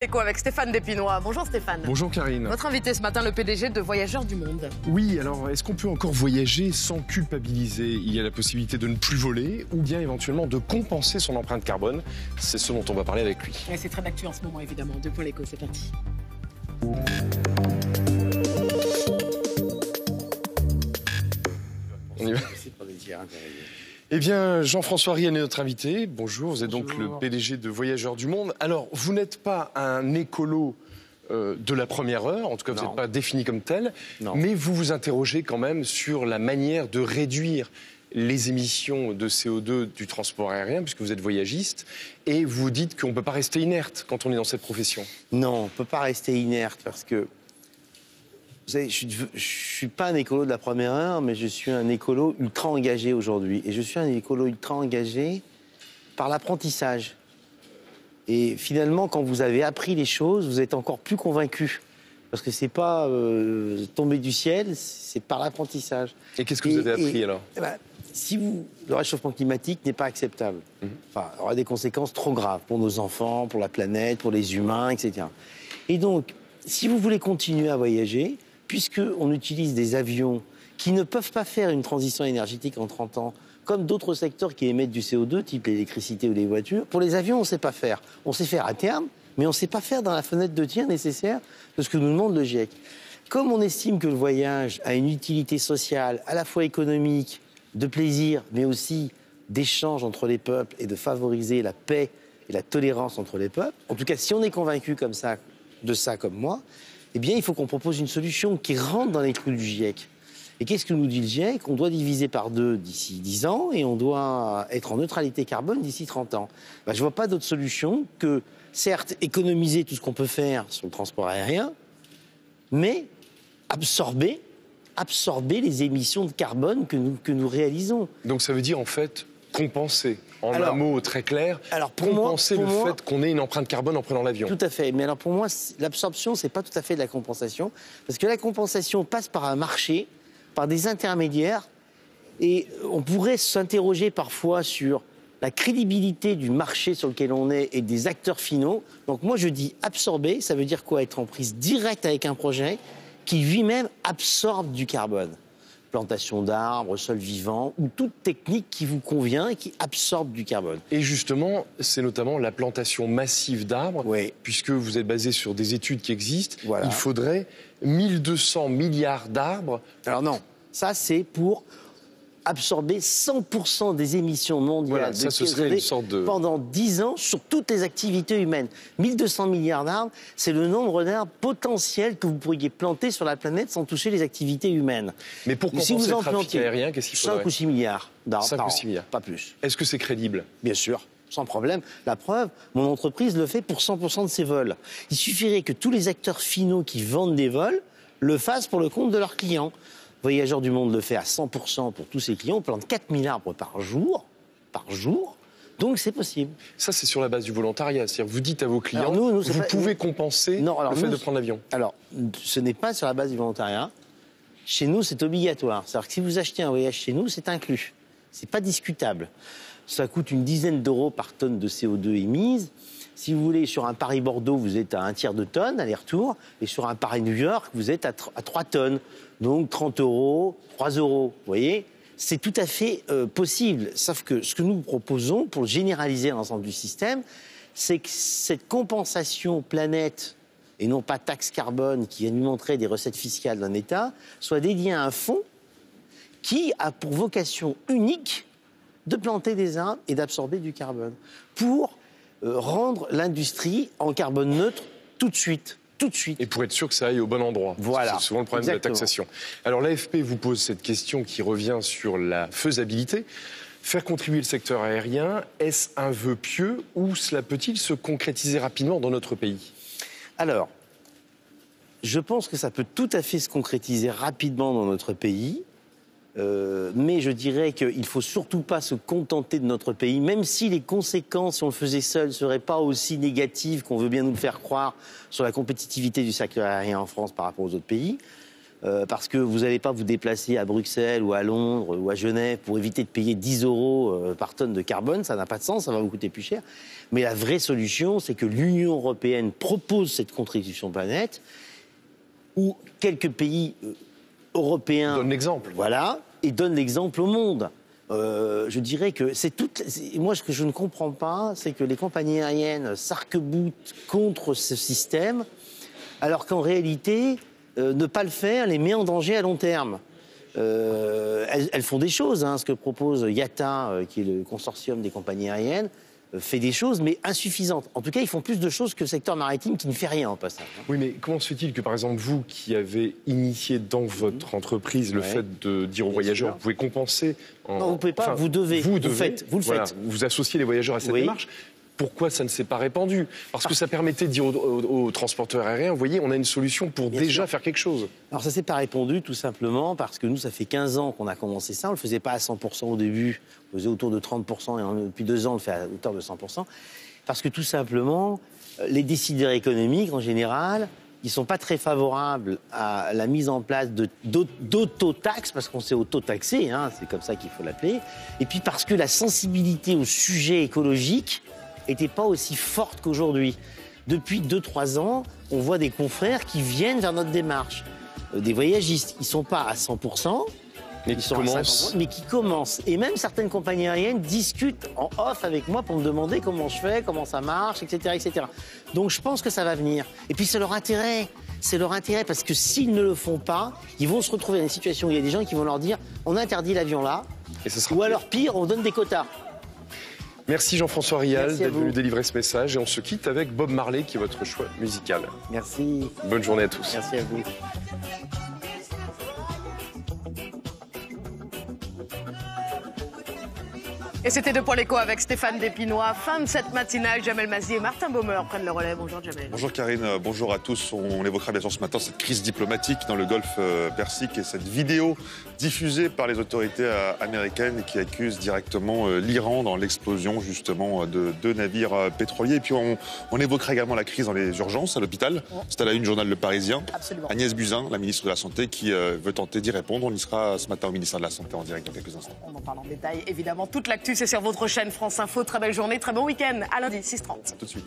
Éco avec Stéphane Despinois. Bonjour Stéphane. Bonjour Karine. Votre invité ce matin, le PDG de Voyageurs du Monde. Oui, alors est-ce qu'on peut encore voyager sans culpabiliser? Il y a la possibilité de ne plus voler ou bien éventuellement de compenser son empreinte carbone. C'est ce dont on va parler avec lui. Et c'est très d'actu en ce moment évidemment. 2 points l'écho, c'est parti. On y va. Eh bien, Jean-François Riel est notre invité. Bonjour, vous êtes donc le PDG de Voyageurs du Monde. Alors, vous n'êtes pas un écolo de la première heure, en tout cas vous n'êtes pas défini comme tel, mais vous vous interrogez quand même sur la manière de réduire les émissions de CO2 du transport aérien, puisque vous êtes voyagiste, et vous dites qu'on ne peut pas rester inerte quand on est dans cette profession. Non, on ne peut pas rester inerte, parce que, vous savez, je ne suis pas un écolo de la première heure, mais je suis un écolo ultra engagé aujourd'hui. Et je suis un écolo ultra engagé par l'apprentissage. Et finalement, quand vous avez appris les choses, vous êtes encore plus convaincu. Parce que c'est pas tomber du ciel, c'est par l'apprentissage. Et qu'est-ce que vous avez appris alors ? Le réchauffement climatique n'est pas acceptable. Enfin, il aura des conséquences trop graves pour nos enfants, pour la planète, pour les humains, etc. Et donc, si vous voulez continuer à voyager, puisqu'on utilise des avions qui ne peuvent pas faire une transition énergétique en 30 ans, comme d'autres secteurs qui émettent du CO2, type l'électricité ou les voitures, pour les avions, on ne sait pas faire. On sait faire à terme, mais on ne sait pas faire dans la fenêtre de tir nécessaire de ce que nous demande le GIEC. Comme on estime que le voyage a une utilité sociale, à la fois économique, de plaisir, mais aussi d'échange entre les peuples et de favoriser la paix et la tolérance entre les peuples, en tout cas, si on est convaincu comme ça, de ça comme moi, eh bien, il faut qu'on propose une solution qui rentre dans les clous du GIEC. Et qu'est-ce que nous dit le GIEC ? On doit diviser par 2 d'ici 10 ans et on doit être en neutralité carbone d'ici 30 ans. Je ne vois pas d'autre solution que, certes, économiser tout ce qu'on peut faire sur le transport aérien, mais absorber les émissions de carbone que nous réalisons. Donc ça veut dire en fait compenser, un mot très clair, compenser le fait qu'on ait une empreinte carbone en prenant l'avion. Tout à fait, mais alors pour moi, l'absorption, c'est pas tout à fait de la compensation, parce que la compensation passe par un marché, par des intermédiaires, et on pourrait s'interroger parfois sur la crédibilité du marché sur lequel on est et des acteurs finaux. Donc moi je dis absorber, ça veut dire quoi ? Être en prise directe avec un projet qui lui-même absorbe du carbone. Plantation d'arbres, sol vivant, ou toute technique qui vous convient et qui absorbe du carbone. Et justement, c'est notamment la plantation massive d'arbres, puisque vous êtes basé sur des études qui existent. Voilà. Il faudrait 1200 milliards d'arbres. Alors non, ça c'est pour absorber 100% des émissions mondiales de CO2 pendant 10 ans sur toutes les activités humaines. 1200 milliards d'arbres, c'est le nombre d'arbres potentiels que vous pourriez planter sur la planète sans toucher les activités humaines. Mais pour compenser le trafic aérien, qu'est-ce qu'il faudrait ? 5 ou 6 milliards d'arbres. 5 ou 6 milliards. Pas plus. Est-ce que c'est crédible ? Bien sûr. Sans problème. La preuve, mon entreprise le fait pour 100% de ses vols. Il suffirait que tous les acteurs finaux qui vendent des vols le fassent pour le compte de leurs clients. Voyageurs du Monde le fait à 100% pour tous ses clients. On plante 4000 arbres par jour. Donc c'est possible. Ça, c'est sur la base du volontariat. C'est-à-dire vous dites à vos clients, vous pouvez compenser le fait de prendre l'avion. Alors, ce n'est pas sur la base du volontariat. Chez nous, c'est obligatoire. C'est-à-dire que si vous achetez un voyage chez nous, c'est inclus. C'est pas discutable. Ça coûte une dizaine d'euros par tonne de CO2 émise. Si vous voulez, sur un Paris-Bordeaux, vous êtes à 1/3 de tonne, aller-retour. Et sur un Paris-New York, vous êtes à 3 tonnes. Donc 30 euros, 3 euros. Vous voyez ? C'est tout à fait possible. Sauf que ce que nous proposons, pour généraliser l'ensemble du système, c'est que cette compensation planète, et non pas taxe carbone, qui alimenterait des recettes fiscales d'un État, soit dédiée à un fonds qui a pour vocation unique de planter des arbres et d'absorber du carbone. Pour rendre l'industrie en carbone neutre tout de suite. Et pour être sûr que ça aille au bon endroit. Voilà. C'est souvent le problème de la taxation. Alors l'AFP vous pose cette question qui revient sur la faisabilité. Faire contribuer le secteur aérien, est-ce un vœu pieux ou cela peut-il se concrétiser rapidement dans notre pays ? Alors, je pense que ça peut tout à fait se concrétiser rapidement dans notre pays. Mais je dirais qu'il ne faut surtout pas se contenter de notre pays, même si les conséquences, si on le faisait seul, ne seraient pas aussi négatives qu'on veut bien nous le faire croire sur la compétitivité du secteur aérien en France par rapport aux autres pays. parce que vous n'allez pas vous déplacer à Bruxelles ou à Londres ou à Genève pour éviter de payer 10 € par tonne de carbone, ça n'a pas de sens, ça va vous coûter plus cher. Mais la vraie solution, c'est que l'Union européenne propose cette contribution planète, où quelques pays européens... Donne l'exemple. Voilà, et donnent l'exemple au monde. Je dirais que moi, ce que je ne comprends pas, c'est que les compagnies aériennes s'arc-boutent contre ce système, alors qu'en réalité... ne pas le faire les met en danger à long terme. Elles font des choses, hein. Ce que propose IATA, qui est le consortium des compagnies aériennes, fait des choses, mais insuffisantes. En tout cas, ils font plus de choses que le secteur maritime qui ne fait rien en passage. Oui, mais comment se fait-il que, par exemple, vous qui avez initié dans votre entreprise le fait de dire aux voyageurs, vous pouvez compenser... Non, vous ne pouvez pas, vous devez. Vous le faites. Vous associez les voyageurs à cette démarche. Pourquoi ça ne s'est pas répandu? Parce que ça permettait de dire aux transporteurs aériens, vous voyez, on a une solution pour déjà faire quelque chose. Alors ça ne s'est pas répondu tout simplement parce que nous, ça fait 15 ans qu'on a commencé ça. On ne le faisait pas à 100% au début, on le faisait autour de 30% et depuis 2 ans, on le fait à hauteur de 100%. Parce que tout simplement, les décideurs économiques, en général, ils ne sont pas très favorables à la mise en place d'autotaxes, parce qu'on s'est auto-taxé, hein, c'est comme ça qu'il faut l'appeler. Et puis parce que la sensibilité au sujet écologique n'était pas aussi forte qu'aujourd'hui. Depuis 2-3 ans, on voit des confrères qui viennent vers notre démarche. Des voyagistes qui ne sont pas à 100%, mais qui commencent. Et même certaines compagnies aériennes discutent en off avec moi pour me demander comment je fais, comment ça marche, etc., etc. Donc je pense que ça va venir. Et puis c'est leur intérêt. C'est leur intérêt parce que s'ils ne le font pas, ils vont se retrouver dans une situation où il y a des gens qui vont leur dire on interdit l'avion là, ou alors pire, on donne des quotas. Merci Jean-François Rial d'être venu délivrer ce message et on se quitte avec Bob Marley qui est votre choix musical. Merci. Bonne journée à tous. Merci à vous. Et c'était De Poil Écho avec Stéphane Despinois. Fin de cette matinale, Jamel Mazy et Martin Baumer prennent le relais. Bonjour Jamel. Bonjour Karine, bonjour à tous. On évoquera bien sûr ce matin cette crise diplomatique dans le golfe Persique et cette vidéo diffusée par les autorités américaines qui accuse directement l'Iran dans l'explosion justement de 2 navires pétroliers. Et puis on évoquera également la crise dans les urgences à l'hôpital. C'est à la une du journal Le Parisien. Absolument. Agnès Buzyn, la ministre de la Santé, qui veut tenter d'y répondre. On y sera ce matin au ministère de la Santé en direct dans quelques instants. On en parle en détail, évidemment. Toute l'actu, c'est sur votre chaîne France Info. Très belle journée, très bon week-end. À lundi, 6h30. Tout de suite.